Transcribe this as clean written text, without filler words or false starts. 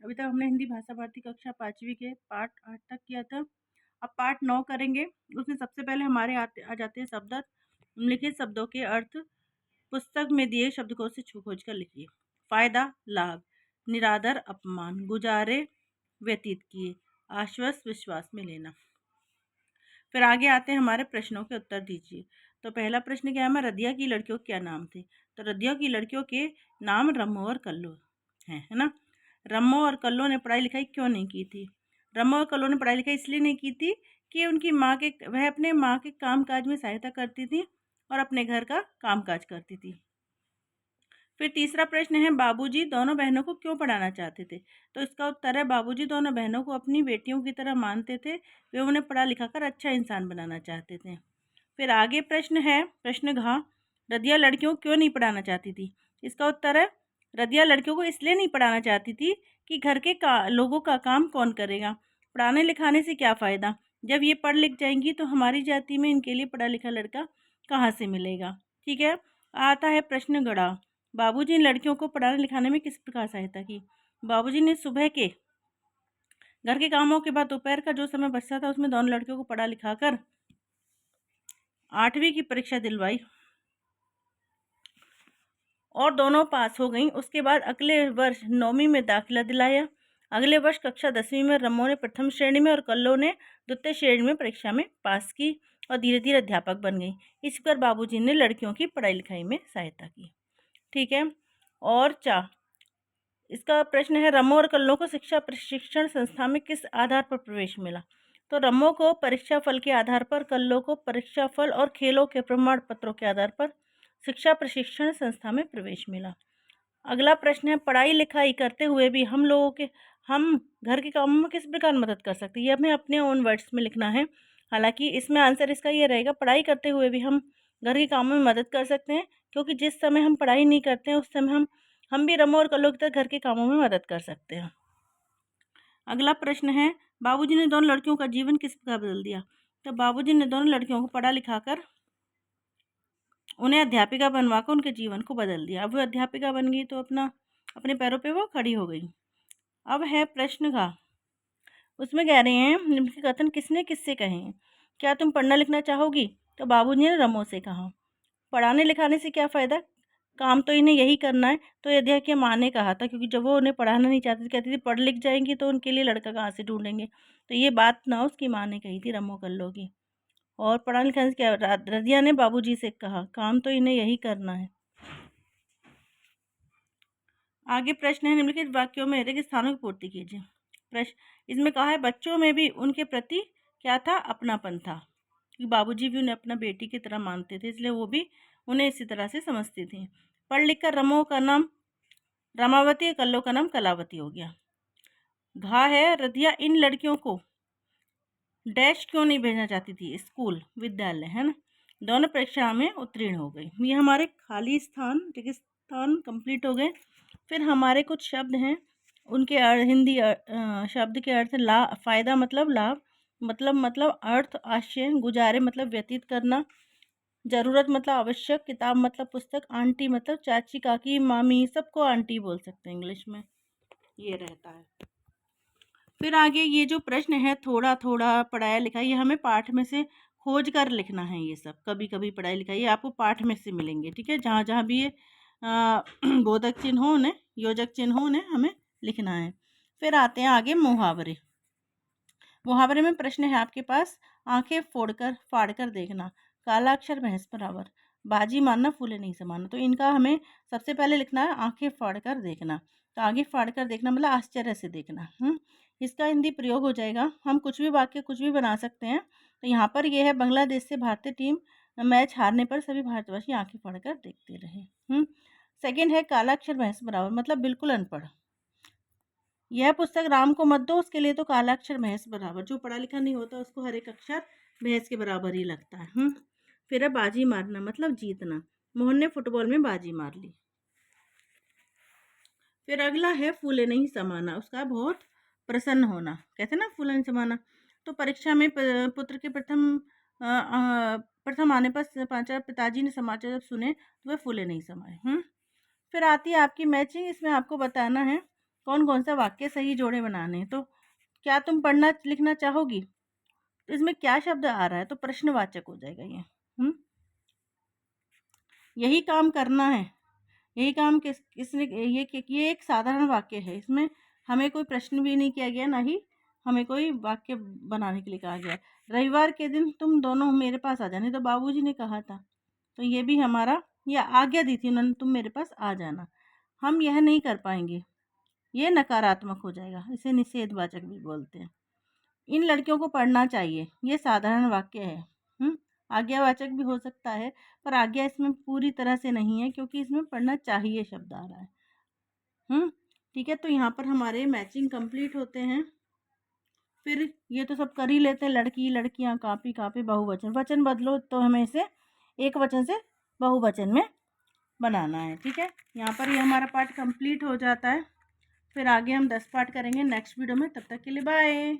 अभी तक हमने हिंदी भाषा भारती कक्षा 5वीं के पाठ 8 तक किया था। अब पाठ 9 करेंगे। उसमें सबसे पहले हमारे आ जाते हैं शब्द। निम्नलिखित शब्दों के अर्थ पुस्तक में दिए शब्दकोश से खोज कर लिखिए। फायदा, लाभ, निरादर, अपमान, गुजारे, व्यतीत किए, आश्वस्त, विश्वास में लेना। फिर आगे आते हैं हमारे प्रश्नों के उत्तर दीजिए। तो पहला प्रश्न क्या है, रदिया की लड़कियों के क्या नाम थे? तो रदिया की लड़कियों के नाम रम्मो और कल्लो हैं, है ना। रम्मो और कल्लो ने पढ़ाई लिखाई क्यों नहीं की थी? रम्मो और कल्लो ने पढ़ाई लिखाई इसलिए नहीं की थी कि उनकी वह अपने माँ के कामकाज में सहायता करती थी और अपने घर का कामकाज करती थी। फिर तीसरा प्रश्न है, बाबूजी दोनों बहनों को क्यों पढ़ाना चाहते थे? तो इसका उत्तर है, बाबूजी दोनों बहनों को अपनी बेटियों की तरह मानते थे। वे उन्हें पढ़ा लिखा कर अच्छा इंसान बनाना चाहते थे। फिर आगे प्रश्न है, प्रश्न घ, रदिया लड़कियों को क्यों नहीं पढ़ाना चाहती थी? इसका उत्तर है, रदिया लड़कियों को इसलिए नहीं पढ़ाना चाहती थी कि घर के लोगों का काम कौन करेगा। पढ़ाने लिखाने से क्या फ़ायदा? जब ये पढ़ लिख जाएंगी तो हमारी जाति में इनके लिए पढ़ा लिखा लड़का कहाँ से मिलेगा। ठीक है। आता है प्रश्न गड़ा, बाबूजी ने लड़कियों को पढ़ाने लिखाने में किस प्रकार सहायता की? बाबूजी ने सुबह के घर के कामों के बाद दोपहर का जो समय बचता था उसमें दोनों लड़कियों को पढ़ा लिखा कर 8वीं की परीक्षा दिलवाई और दोनों पास हो गईं। उसके बाद अगले वर्ष 9वीं में दाखिला दिलाया। अगले वर्ष कक्षा 10वीं में रम्मो ने प्रथम श्रेणी में और कल्लो ने द्वितीय श्रेणी में परीक्षा में पास की और धीरे धीरे अध्यापक बन गई। इस पर बाबूजी ने लड़कियों की पढ़ाई लिखाई में सहायता की। ठीक है। और इसका प्रश्न है, रम्मो और कल्लो को शिक्षा प्रशिक्षण संस्था में किस आधार पर प्रवेश मिला? तो रम्मो को परीक्षा फल के आधार पर, कल्लो को परीक्षा फल और खेलों के प्रमाण पत्रों के आधार पर शिक्षा प्रशिक्षण संस्था में प्रवेश मिला। अगला प्रश्न है, पढ़ाई लिखाई करते हुए भी हम घर के कामों में किस प्रकार मदद कर सकते हैं? ये हमें अपने ओन वर्ड्स में लिखना है। हालांकि इसमें आंसर इसका ये रहेगा, पढ़ाई करते हुए भी हम घर के कामों में मदद कर सकते हैं, क्योंकि जिस समय हम पढ़ाई नहीं करते हैं उस समय हम भी रम्मो और कल्लो की तरह घर के कामों में मदद कर सकते हैं। अगला प्रश्न है, बाबूजी ने दोनों लड़कियों का जीवन किस प्रकार बदल दिया? तो बाबूजी ने दोनों लड़कियों को पढ़ा लिखाकर उन्हें अध्यापिका बनवाकर उनके जीवन को बदल दिया। अब वो अध्यापिका बन गई तो अपने पैरों पे वो खड़ी हो गई। अब है प्रश्न का, उसमें कह रहे हैं, निम्नलिखित कथन किसने किससे कहे हैं? क्या तुम पढ़ना लिखना चाहोगी? तो बाबूजी ने रम्मो से कहा। पढ़ाने लिखाने से क्या फ़ायदा, काम तो इन्हें यही करना है। तो यदि की माँ ने कहा था, क्योंकि जब वो उन्हें पढ़ाना नहीं चाहती थी, कहती थी पढ़ लिख जाएंगी तो उनके लिए लड़का कहाँ से ढूंढेंगे। तो ये बात ना उसकी माँ ने कही थी, रम्मो कल्लो की। और पढ़ाने लिखाने से क्या, रदिया ने बाबूजी से कहा, काम तो इन्हें यही करना है। आगे प्रश्न है, निम्नलिखित वाक्यों में रिक्त स्थानों की पूर्ति कीजिए। प्रश्न इसमें कहा है, बच्चों में भी उनके प्रति क्या था, अपनापन था, क्योंकि बाबूजी भी उन्हें अपना बेटी की तरह मानते थे, इसलिए वो भी उन्हें इसी तरह से समझती थी। पढ़ लिख कर रमो का नाम रमावती, कल्लो का नाम कलावती हो गया। घा है, रदिया इन लड़कियों को डैश क्यों नहीं भेजना चाहती थी, स्कूल विद्यालय, है ना। दोनों परीक्षा में उत्तीर्ण हो गई। ये हमारे खाली स्थान रिक्त स्थान कंप्लीट हो गए। फिर हमारे कुछ शब्द हैं, उनके हिंदी शब्द के अर्थ, फ़ायदा मतलब लाभ, मतलब अर्थ, आशय, गुजारे मतलब व्यतीत करना, ज़रूरत मतलब आवश्यक, किताब मतलब पुस्तक, आंटी मतलब चाची, काकी, मामी, सबको आंटी बोल सकते हैं इंग्लिश में, ये रहता है। फिर आगे ये जो प्रश्न है, थोड़ा थोड़ा पढ़ाया लिखाया, ये हमें पाठ में से खोज कर लिखना है। ये सब कभी कभी पढ़ाई लिखाई ये आपको पाठ में से मिलेंगे। ठीक है, जहाँ जहाँ भी ये बोधक चिन्ह हो, उन्हें योजक चिन्ह हो, उन्हें हमें लिखना है। फिर आते हैं आगे मुहावरे। मुहावरे में प्रश्न है आपके पास, आंखें फाड़ कर देखना, काला अक्षर भैंस बराबर, बाजी मारना फूले नहीं समाना। तो इनका हमें सबसे पहले लिखना है आंखें फाड़ कर देखना। तो आगे फाड़ कर देखना मतलब आश्चर्य से देखना। इसका हिंदी प्रयोग हो जाएगा, हम कुछ भी वाक्य कुछ भी बना सकते हैं। तो यहाँ पर यह है, बांग्लादेश से भारतीय टीम मैच हारने पर सभी भारतवासी आंखें फाड़ कर देखते रहे। सेकेंड है, काला अक्षर भैंस बराबर, मतलब बिल्कुल अनपढ़। यह पुस्तक राम को मत दो, उसके लिए तो काला अक्षर भैंस बराबर। जो पढ़ा लिखा नहीं होता उसको हर एक अक्षर भैंस के बराबर ही लगता है। फिर है बाजी मारना, मतलब जीतना, मोहन ने फुटबॉल में बाजी मार ली। फिर अगला है फूले नहीं समाना, उसका बहुत प्रसन्न होना, कहते ना फूले नहीं समाना। तो परीक्षा में पुत्र के प्रथम आने पर समाचार पिताजी ने समाचार जब सुने तो वह फूले नहीं समाए। फिर आती है आपकी मैचिंग, इसमें आपको बताना है कौन कौन सा वाक्य सही जोड़े बनाने हैं। तो क्या तुम पढ़ना लिखना चाहोगी? तो इसमें क्या शब्द आ रहा है? तो प्रश्नवाचक हो जाएगा ये। यही काम करना है, यही काम किसने, ये एक साधारण वाक्य है, इसमें हमें कोई प्रश्न भी नहीं किया गया, ना ही हमें कोई वाक्य बनाने के लिए कहा गया। रविवार के दिन तुम दोनों मेरे पास आ जाने, तो बाबूजी ने कहा था, तो ये भी हमारा, ये आज्ञा दी थी उन्होंने, तुम मेरे पास आ जाना। हम यह नहीं कर पाएंगे, ये नकारात्मक हो जाएगा, इसे निषेधवाचक भी बोलते हैं। इन लड़कियों को पढ़ना चाहिए, ये साधारण वाक्य है। आज्ञावाचक भी हो सकता है, पर आज्ञा इसमें पूरी तरह से नहीं है, क्योंकि इसमें पढ़ना चाहिए शब्द आ रहा है। ठीक है, तो यहाँ पर हमारे मैचिंग कंप्लीट होते हैं। फिर ये तो सब कर ही लेते हैं, लड़की लड़कियाँ, कापी कापी, बहुवचन, वचन बदलो तो हमें इसे एक वचन से बहुवचन में बनाना है। ठीक है, यहाँ पर ये हमारा पार्ट कंप्लीट हो जाता है। फिर आगे हम 10 पार्ट करेंगे नेक्स्ट वीडियो में। तब तक के लिए बाय।